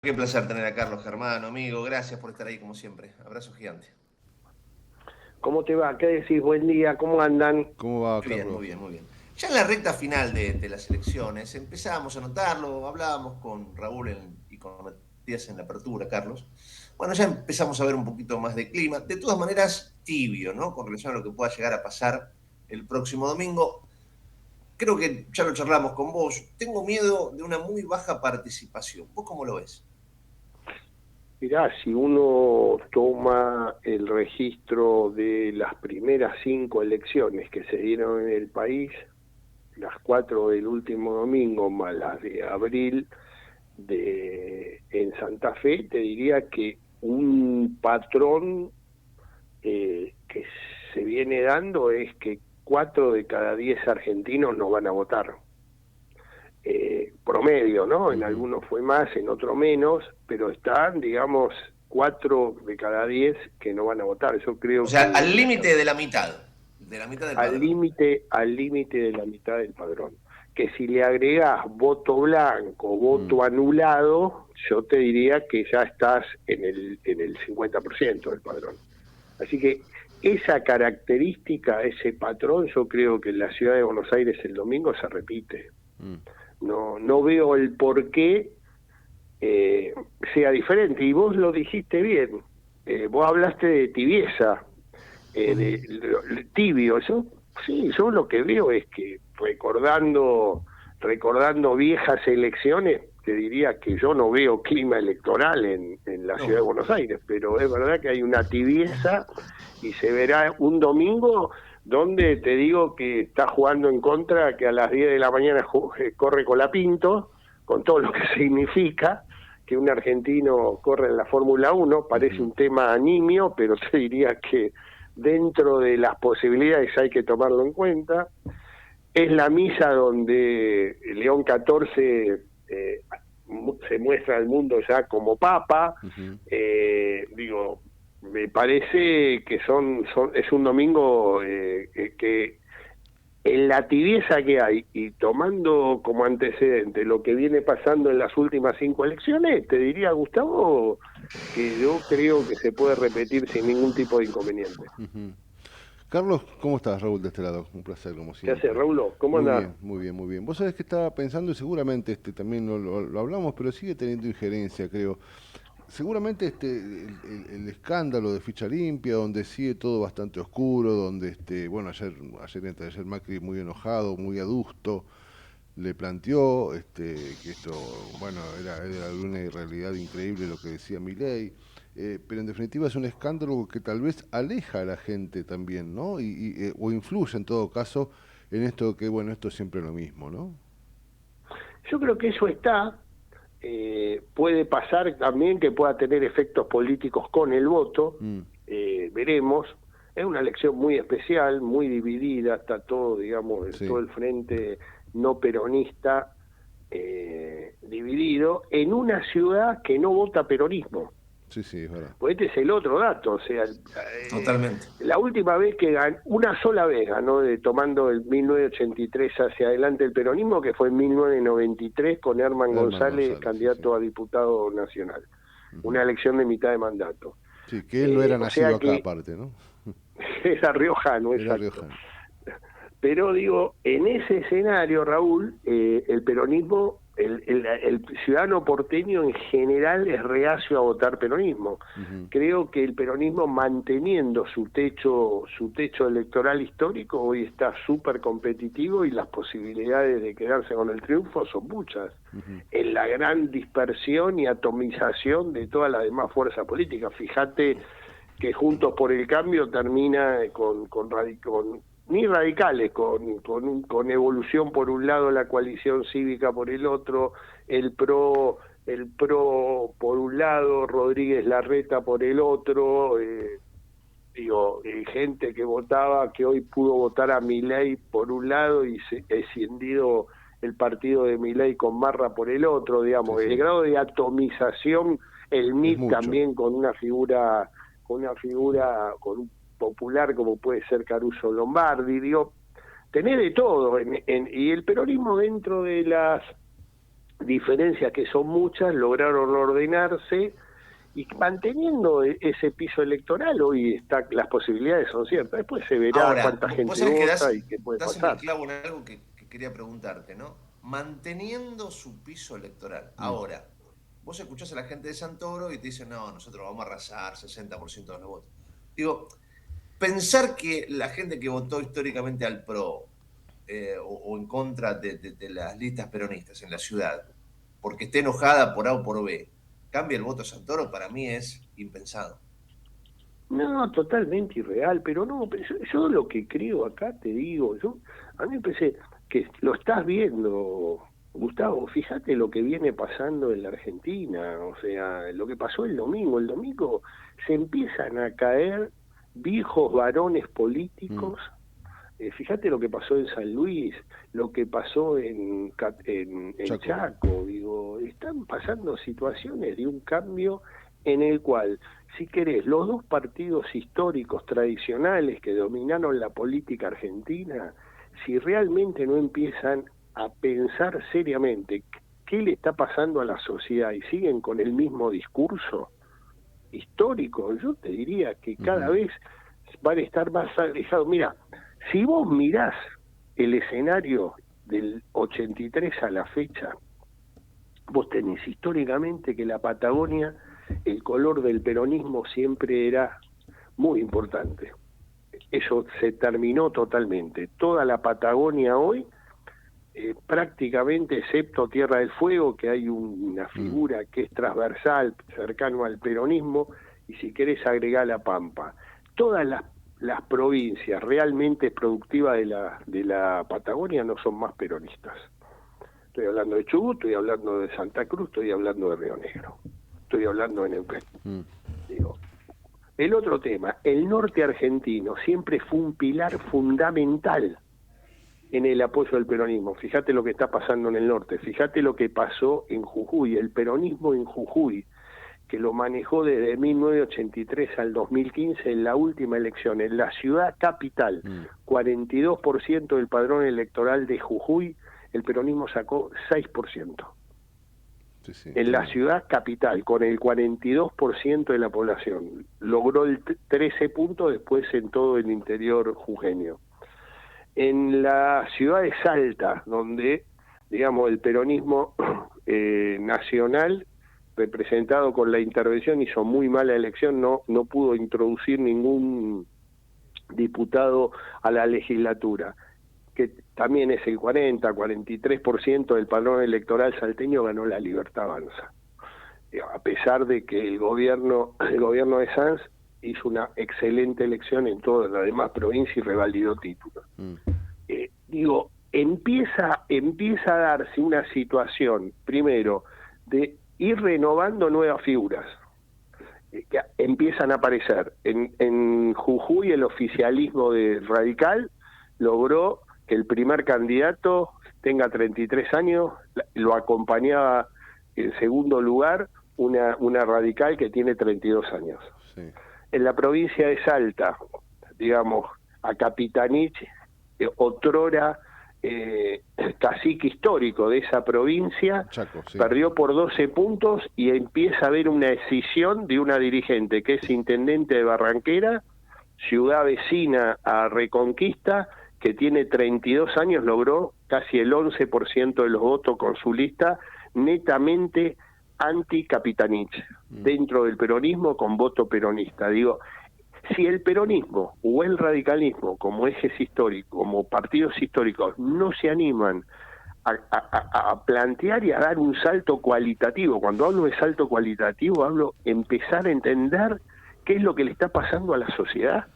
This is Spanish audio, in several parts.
Qué placer tener a Carlos Germano, amigo. Gracias por estar ahí como siempre. Abrazo gigante. ¿Cómo te va? ¿Qué decís? Buen día, ¿cómo andan? ¿Cómo va, Muy bien, Carlos? muy bien, muy bien. Ya en la recta final de las elecciones empezábamos a notarlo, hablábamos con Raúl y con Matías en la apertura, Carlos. Bueno, ya empezamos a ver un poquito más de clima. De todas maneras, tibio, ¿no? Con relación a lo que pueda llegar a pasar el próximo domingo. Creo que ya lo charlamos con vos. Tengo miedo de una muy baja participación. ¿Vos cómo lo ves? Mirá, si uno toma el registro de las primeras 5 elecciones que se dieron en el país, las 4 del último domingo más las de abril en Santa Fe, te diría que un patrón que se viene dando es que 4 de cada 10 argentinos no van a votar. Promedio, ¿no? En Ujú. algunos fue más, en otros menos, pero están, digamos, 4 de cada 10 que no van a votar. Yo O creo sea, que al límite de la mitad del padrón. al límite de la mitad del padrón. Que si le agregás voto blanco, Mm. voto anulado, yo te diría que ya estás en el 50% del padrón. Así que esa característica, ese patrón, yo creo que en la ciudad de Buenos Aires el domingo se repite. Mm. No veo el por qué sea diferente. Y vos lo dijiste bien, vos hablaste de tibieza, tibio. Yo, sí, yo lo que veo es que recordando viejas elecciones, te diría que yo no veo clima electoral en la ciudad de No. Buenos Aires, pero es verdad que hay una tibieza y se verá un domingo donde te digo que está jugando en contra, que a las 10 de la mañana corre Colapinto, con todo lo que significa que un argentino corre en la Fórmula 1, parece Ujú. un tema nimio, pero te diría que dentro de las posibilidades hay que tomarlo en cuenta. Es la misa donde León XIV se muestra al mundo ya como papa. Ujú. Digo, me parece que es un domingo que en la tibieza que hay y tomando como antecedente lo que viene pasando en las últimas 5 elecciones, te diría, Gustavo, que yo creo que se puede repetir sin ningún tipo de inconveniente. Ujú. Carlos, ¿cómo estás? Raúl de este lado. Un placer, como ¿Qué hace, siempre. Raúl? ¿Cómo Muy andás? bien, muy bien, muy bien. Vos sabés que estaba pensando y seguramente también lo hablamos, pero sigue teniendo injerencia, creo. Seguramente el escándalo de ficha limpia, donde sigue todo bastante oscuro, donde bueno, ayer Macri muy enojado, muy adusto, le planteó que esto, bueno, era una irrealidad increíble lo que decía Milei, pero en definitiva es un escándalo que tal vez aleja a la gente también, ¿no? O influye en todo caso en esto que, bueno, esto es siempre lo mismo, ¿no? Yo creo que eso está, puede pasar también que pueda tener efectos políticos con el voto, Mm. veremos. Es una elección muy especial, muy dividida, está todo, digamos, todo Sí, el frente no peronista dividido en una ciudad que no vota peronismo. sí, sí, es verdad. Pues este es el otro dato, o sea, Totalmente. la última vez que ganó, una sola vez ganó, tomando el 1983 hacia adelante el peronismo, que fue en 1993 con Herman Herman González, González, sí, sí. candidato a diputado nacional, Ujú. una elección de mitad de mandato. Sí, que él no era O nacido sea acá que aparte, ¿no? era riojano, Era exacto. riojano. Pero digo, en ese escenario, Raúl, el peronismo, el ciudadano porteño en general es reacio a votar peronismo. Ujú. Creo que el peronismo, manteniendo su techo electoral histórico, hoy está súper competitivo y las posibilidades de quedarse con el triunfo son muchas. Ujú. En la gran dispersión y atomización de todas las demás fuerzas políticas. Fíjate que Juntos por el Cambio termina con ni radicales, con Evolución por un lado, la coalición cívica por el otro, el PRO por un lado, Rodríguez Larreta por el otro, gente que votaba, que hoy pudo votar a Milei por un lado y se escindido el partido de Milei con Marra por el otro, Sí, digamos, el sí. grado de atomización, el Es MIT mucho. también con un popular como puede ser Caruso Lombardi, digo, tenés de todo, y el peronismo dentro de diferencias que son muchas, lograron ordenarse y manteniendo ese piso electoral, hoy las posibilidades son ciertas. Después se verá Ahora, cuánta vos gente sabés que vota y qué puede das en pasar. el clavo en algo que quería preguntarte, ¿no? Manteniendo su piso electoral. Ahora, vos escuchás a la gente de Santoro y te dicen, no, nosotros vamos a arrasar 60% de los votos. Digo, pensar que la gente que votó históricamente al PRO o en contra de las listas peronistas en la ciudad, porque esté enojada por A o por B, cambia el voto a Santoro, para mí es impensado. No, totalmente irreal, pero no, pero yo lo que creo acá, te digo, a mí me parece que lo estás viendo, Gustavo, fíjate lo que viene pasando en la Argentina, o sea, lo que pasó el domingo se empiezan a caer viejos varones políticos. Fíjate lo que pasó en San Luis, lo que pasó en Chaco, digo, están pasando situaciones de un cambio en el cual, si querés, los dos partidos históricos tradicionales que dominaron la política argentina, si realmente no empiezan a pensar seriamente qué le está pasando a la sociedad y siguen con el mismo discurso histórico, yo te diría que cada vez van a estar más alejados. Mira, si vos mirás el escenario del 83 a la fecha, vos tenés históricamente que la Patagonia, el color del peronismo siempre era muy importante. Eso se terminó totalmente. Toda la Patagonia hoy, prácticamente excepto Tierra del Fuego, que hay una figura que es transversal, cercano al peronismo, y si querés agregar la Pampa. Todas las provincias realmente productivas de la Patagonia no son más peronistas. Estoy hablando de Chubut, estoy hablando de Santa Cruz, estoy hablando de Río Negro, estoy hablando de Neuquén. Digo, el otro tema, el norte argentino siempre fue un pilar fundamental en el apoyo al peronismo. Fíjate lo que está pasando en el norte, fíjate lo que pasó en Jujuy, el peronismo en Jujuy, que lo manejó desde 1983 al 2015 en la última elección, en la ciudad capital, 42% del padrón electoral de Jujuy, el peronismo sacó 6%. En la ciudad capital, con el 42% de la población, logró el 13 puntos después en todo el interior jujeño. En la ciudad de Salta, donde, digamos, el peronismo nacional, representado con la intervención, hizo muy mala elección, no pudo introducir ningún diputado a la legislatura, que también es el 43% del padrón electoral salteño, ganó la Libertad Avanza, a pesar de que el gobierno de Sanz hizo una excelente elección en toda la demás provincia y revalidó títulos. Digo, empieza a darse una situación, primero, de ir renovando nuevas figuras que empiezan a aparecer. En Jujuy el oficialismo de Radical logró que el primer candidato tenga 33 años, lo acompañaba en segundo lugar una Radical que tiene 32 años. Sí. En la provincia de Salta, digamos, a Capitanich, otrora cacique histórico de esa provincia, Chaco, sí, perdió por 12 puntos y empieza a haber una escisión de una dirigente que es intendente de Barranquera, ciudad vecina a Reconquista, que tiene 32 años, logró casi el 11% de los votos con su lista netamente anti-Capitanich, dentro del peronismo con voto peronista. Digo, si el peronismo o el radicalismo como ejes históricos, como partidos históricos, no se animan a plantear y a dar un salto cualitativo, cuando hablo de salto cualitativo, hablo empezar a entender qué es lo que le está pasando a la sociedad.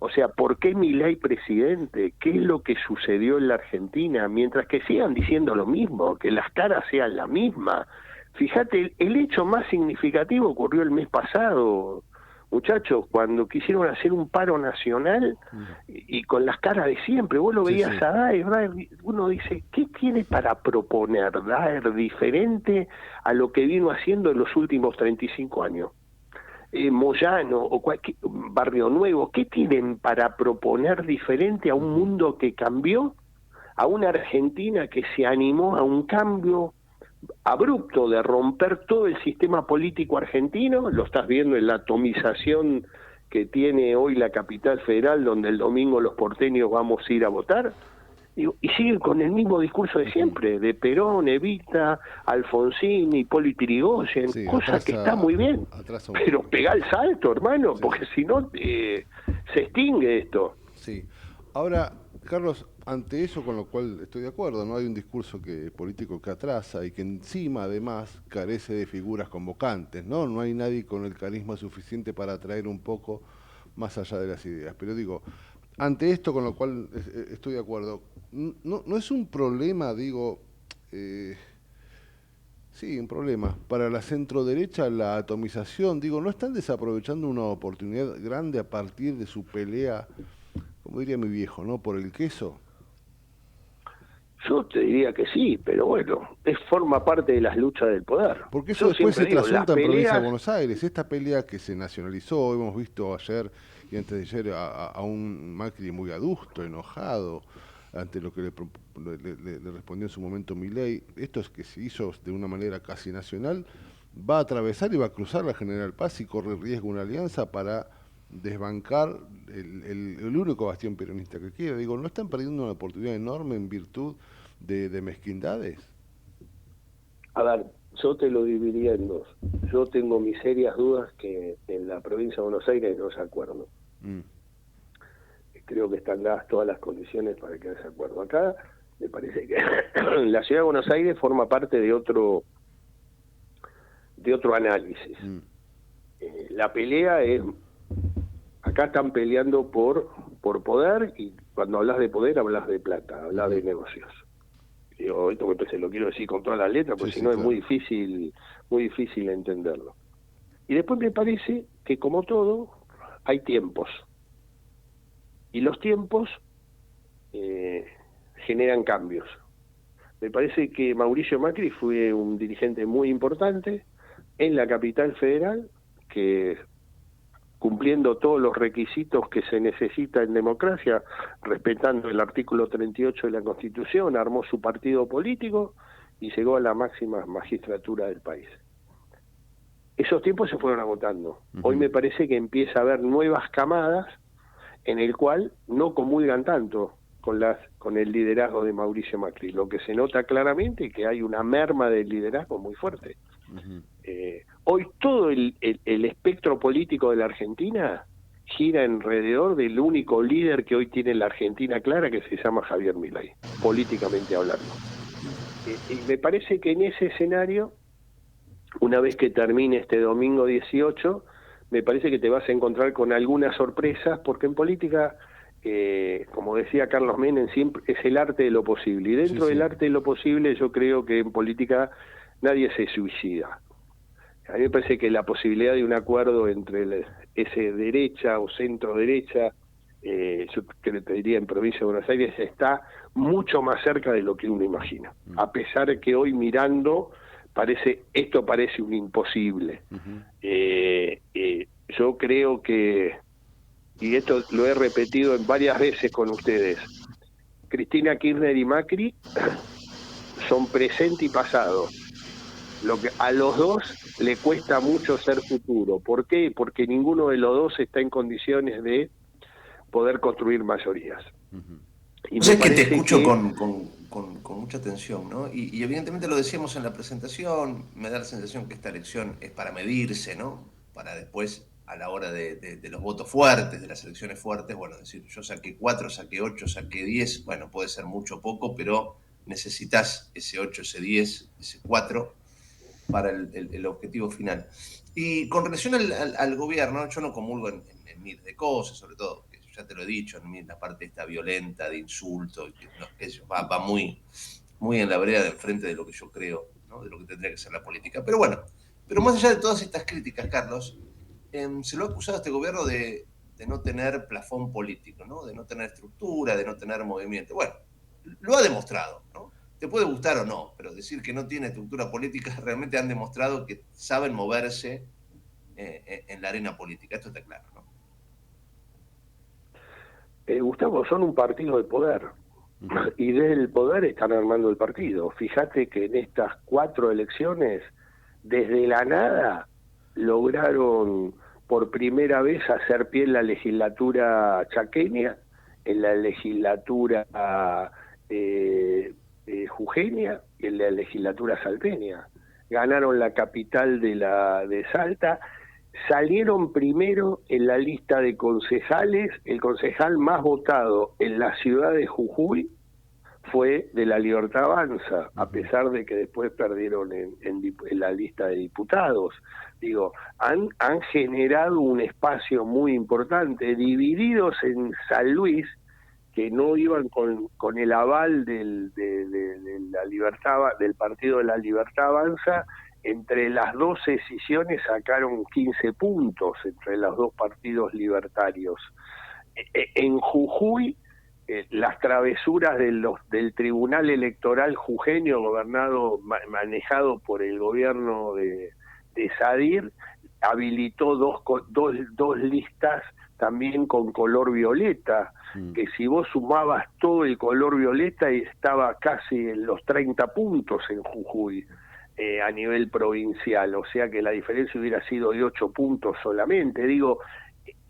O sea, ¿por qué Milei presidente? ¿Qué es lo que sucedió en la Argentina? Mientras que sigan diciendo lo mismo, que las caras sean la misma. Fíjate, el hecho más significativo ocurrió el mes pasado, muchachos, cuando quisieron hacer un paro nacional y con las caras de siempre. Vos lo veías a Daer, uno dice, ¿qué tiene para proponer Daer diferente a lo que vino haciendo en los últimos 35 años? Moyano o Barrio Nuevo, ¿qué tienen para proponer diferente a un mundo que cambió, a una Argentina que se animó a un cambio abrupto de romper todo el sistema político argentino. Lo estás viendo en la atomización que tiene hoy la capital federal, donde el domingo los porteños vamos a ir a votar. Y siguen con el mismo discurso de siempre, de Perón, Evita, Alfonsín, Hipólito Yrigoyen, Sí, cosa que está muy bien, pero pegá el salto, hermano, porque si no se extingue esto. Sí. Ahora, Carlos, ante eso, con lo cual estoy de acuerdo, no hay un discurso político que atrasa y que encima, además, carece de figuras convocantes, ¿no? No hay nadie con el carisma suficiente para atraer un poco más allá de las ideas. Pero digo, ante esto, con lo cual estoy de acuerdo, no es un problema, digo, sí, un problema. Para la centroderecha, la atomización, digo, ¿no están desaprovechando una oportunidad grande a partir de su pelea, como diría mi viejo, ¿no? Por el queso? Yo te diría que sí, pero bueno, forma parte de las luchas del poder. Porque eso Yo después se siempre digo, las trasunta en provincia de peleas... Buenos Aires. Esta pelea que se nacionalizó, hemos visto ayer y antes de ayer a un Macri muy adusto, enojado, ante lo que le respondió en su momento Milei. Esto es que se hizo de una manera casi nacional, va a atravesar y va a cruzar la General Paz y corre riesgo una alianza para desbancar el único bastión peronista que queda. Digo, ¿no están perdiendo una oportunidad enorme en virtud de mezquindades? A ver, yo te lo dividiría en dos. Yo tengo mis serias dudas que en la provincia de Buenos Aires no se acuerdan. Creo que están dadas todas las condiciones para que haya acuerdo. Acá me parece que la ciudad de Buenos Aires forma parte de otro análisis. La pelea es... Acá están peleando por poder, y cuando hablas de poder hablas de plata, hablas de negocios. Yo esto me lo quiero decir con todas las letras, porque si no es muy difícil entenderlo. Y después me parece que, como todo, hay tiempos. Y los tiempos generan cambios. Me parece que Mauricio Macri fue un dirigente muy importante en la capital federal, que cumpliendo todos los requisitos que se necesita en democracia, respetando el artículo 38 de la Constitución, armó su partido político y llegó a la máxima magistratura del país. Esos tiempos se fueron agotando. Hoy me parece que empieza a haber nuevas camadas en el cual no comulgan tanto con el liderazgo de Mauricio Macri. Lo que se nota claramente es que hay una merma del liderazgo muy fuerte. Hoy todo el espectro político de la Argentina gira alrededor del único líder que hoy tiene la Argentina clara, que se llama Javier Milei, políticamente hablando. Y me parece que en ese escenario, una vez que termine este domingo 18, me parece que te vas a encontrar con algunas sorpresas, porque en política, como decía Carlos Menem, siempre es el arte de lo posible. Y dentro del arte de lo posible, yo creo que en política nadie se suicida. A mí me parece que la posibilidad de un acuerdo entre ese derecha o centro derecha, yo te diría en provincia de Buenos Aires, está mucho más cerca de lo que uno imagina. A pesar de que hoy mirando esto parece un imposible. Yo creo que, y esto lo he repetido en varias veces con ustedes, Cristina Kirchner y Macri son presente y pasado. Lo que a los dos le cuesta mucho ser futuro. ¿Por qué? Porque ninguno de los dos está en condiciones de poder construir mayorías. Y o sea, que te escucho con mucha atención, ¿no? Y evidentemente lo decíamos en la presentación, me da la sensación que esta elección es para medirse, ¿no? Para después, a la hora de los votos fuertes, de las elecciones fuertes, bueno, decir, yo saqué 4, saqué 8, saqué 10, bueno, puede ser mucho o poco, pero necesitas ese 8, ese 10, ese 4 para el objetivo final. Y con relación al gobierno, yo no comulgo en miles de cosas, sobre todo, que ya te lo he dicho, en la parte esta violenta, de insulto, que va muy en la vereda de enfrente de lo que yo creo, ¿no? De lo que tendría que ser la política. Pero bueno, más allá de todas estas críticas, Carlos, se lo ha acusado a este gobierno de no tener plafón político, ¿no? De no tener estructura, de no tener movimiento. Bueno, lo ha demostrado, ¿no? Te puede gustar o no, pero decir que no tiene estructura política, realmente han demostrado que saben moverse en la arena política. Esto está claro, ¿no? Gustavo, son un partido de poder. y desde el poder están armando el partido. Fíjate que en estas 4 elecciones, desde la nada, lograron por primera vez hacer pie en la legislatura chaqueña, en la legislatura jujeña y en la legislatura salteña. Ganaron la capital de Salta, salieron primero en la lista de concejales. El concejal más votado en la ciudad de Jujuy fue de la Libertad Avanza, a pesar de que después perdieron en la lista de diputados. Digo, han generado un espacio muy importante, divididos en San Luis, que no iban con el aval de la libertad, del Partido de la Libertad Avanza. Entre las 2 decisiones sacaron 15 puntos entre los 2 partidos libertarios. En Jujuy, las travesuras del Tribunal Electoral jujeño, manejado por el gobierno de Sadir, habilitó dos listas también con color violeta, que si vos sumabas todo el color violeta estaba casi en los 30 puntos en Jujuy a nivel provincial, o sea que la diferencia hubiera sido de 8 puntos solamente. Digo,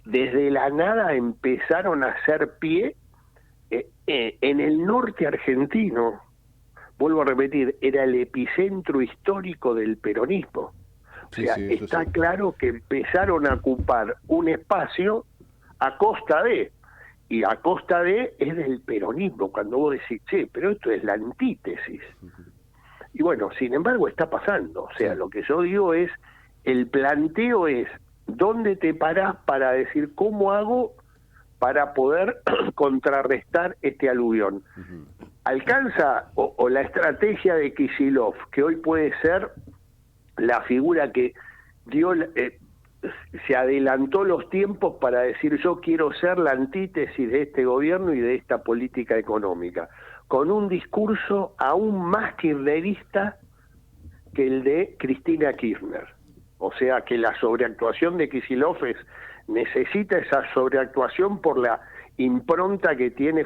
desde la nada empezaron a hacer pie en el norte argentino. Vuelvo a repetir, era el epicentro histórico del peronismo. O sea, está claro que empezaron a ocupar un espacio a costa de, y a costa de es del peronismo, cuando vos decís, che, pero esto es la antítesis. Y bueno, sin embargo está pasando. O sea, lo que yo digo es, el planteo es, ¿dónde te parás para decir cómo hago para poder contrarrestar este aluvión? ¿Alcanza o la estrategia de Kicillof, que hoy puede ser la figura que dio, se adelantó los tiempos para decir yo quiero ser la antítesis de este gobierno y de esta política económica, con un discurso aún más kirchnerista que el de Cristina Kirchner? O sea que la sobreactuación de Kicillof necesita esa sobreactuación por la impronta que tiene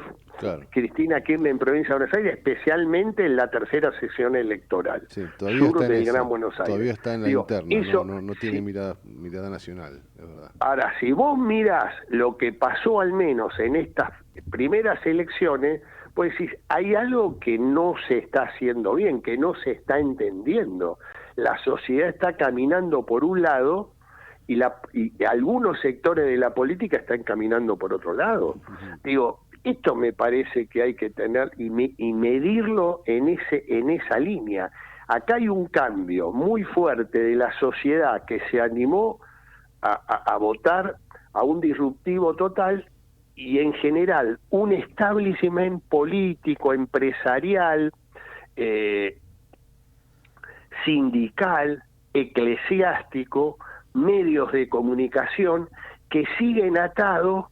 Cristina Kirchner en Provincia de Buenos Aires, especialmente en la tercera sesión electoral, sur del Gran Buenos Aires. Todavía está en la interna, no tiene mirada nacional, es verdad. Ahora, si vos mirás lo que pasó al menos en estas primeras elecciones, pues decís, hay algo que no se está haciendo bien, que no se está entendiendo. La sociedad está caminando por un lado y algunos sectores de la política están caminando por otro lado. Digo, esto me parece que hay que tener y medirlo en esa línea. Acá hay un cambio muy fuerte de la sociedad que se animó a votar a un disruptivo total, y en general un establishment político, empresarial, sindical, eclesiástico, medios de comunicación, que siguen atados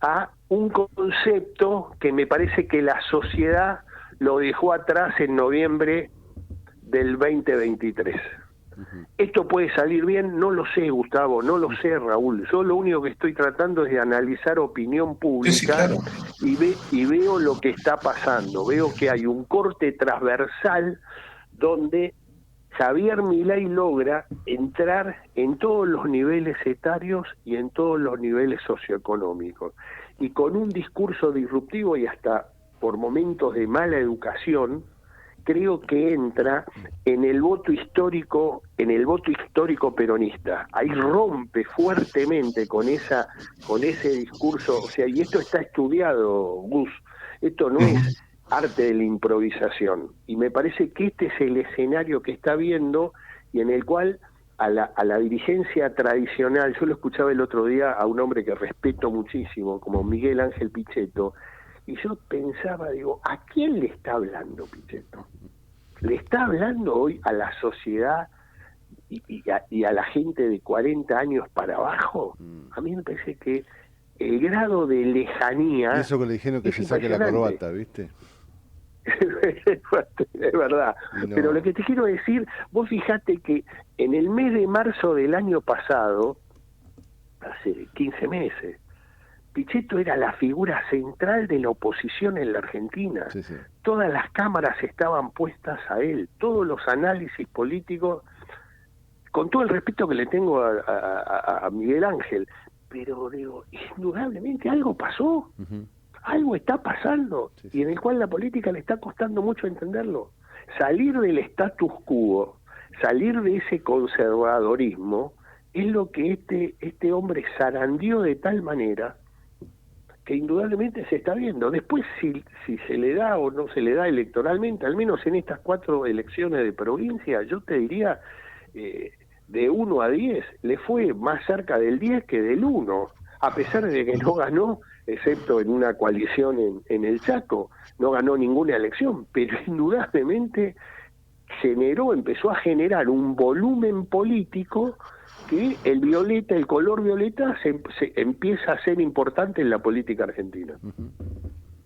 a un concepto que me parece que la sociedad lo dejó atrás en noviembre del 2023. ¿Esto puede salir bien? No lo sé, Gustavo, no lo sé, Raúl. Yo lo único que estoy tratando es de analizar opinión pública, y veo lo que está pasando. Veo que hay un corte transversal donde Javier Milei logra entrar en todos los niveles etarios y en todos los niveles socioeconómicos, y con un discurso disruptivo y hasta por momentos de mala educación, creo que entra en el voto histórico peronista. Ahí rompe fuertemente con ese discurso. O sea, y esto está estudiado, Gus. Esto no es arte de la improvisación, y me parece que este es el escenario que está viendo, y en el cual a la dirigencia tradicional, yo lo escuchaba el otro día a un hombre que respeto muchísimo, como Miguel Ángel Pichetto, y yo pensaba, digo, ¿a quién le está hablando Pichetto? ¿Le está hablando hoy a la sociedad y a la gente de 40 años para abajo? A mí me parece que el grado de lejanía... Y eso que le dijeron que se saque la corbata, ¿viste? Es verdad, no. Pero lo que te quiero decir, vos fijate que en el mes de marzo del año pasado, hace 15 meses, Pichetto era la figura central de la oposición en la Argentina. Sí, sí. Todas las cámaras estaban puestas a él, todos los análisis políticos, con todo el respeto que le tengo a Miguel Ángel, pero digo, indudablemente algo pasó, Ujú. algo está pasando, Sí, sí. y en el cual la política le está costando mucho entenderlo. Salir del status quo, salir de ese conservadorismo, es lo que este hombre zarandeó de tal manera que indudablemente se está viendo. Después, si se le da o no se le da electoralmente, al menos en estas 4 elecciones de provincia, yo te diría, de 1 a 10, le fue más cerca del 10 que del 1, a pesar de que no ganó, excepto en una coalición en el Chaco, no ganó ninguna elección, pero indudablemente empezó a generar un volumen político que el color violeta se empieza a ser importante en la política argentina.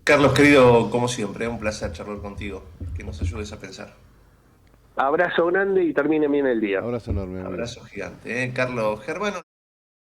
Carlos, querido, como siempre, un placer charlar contigo, que nos ayudes a pensar. Abrazo grande y termine bien el día. Abrazo enorme, amigo. Abrazo gigante, ¿eh? Carlos Germano.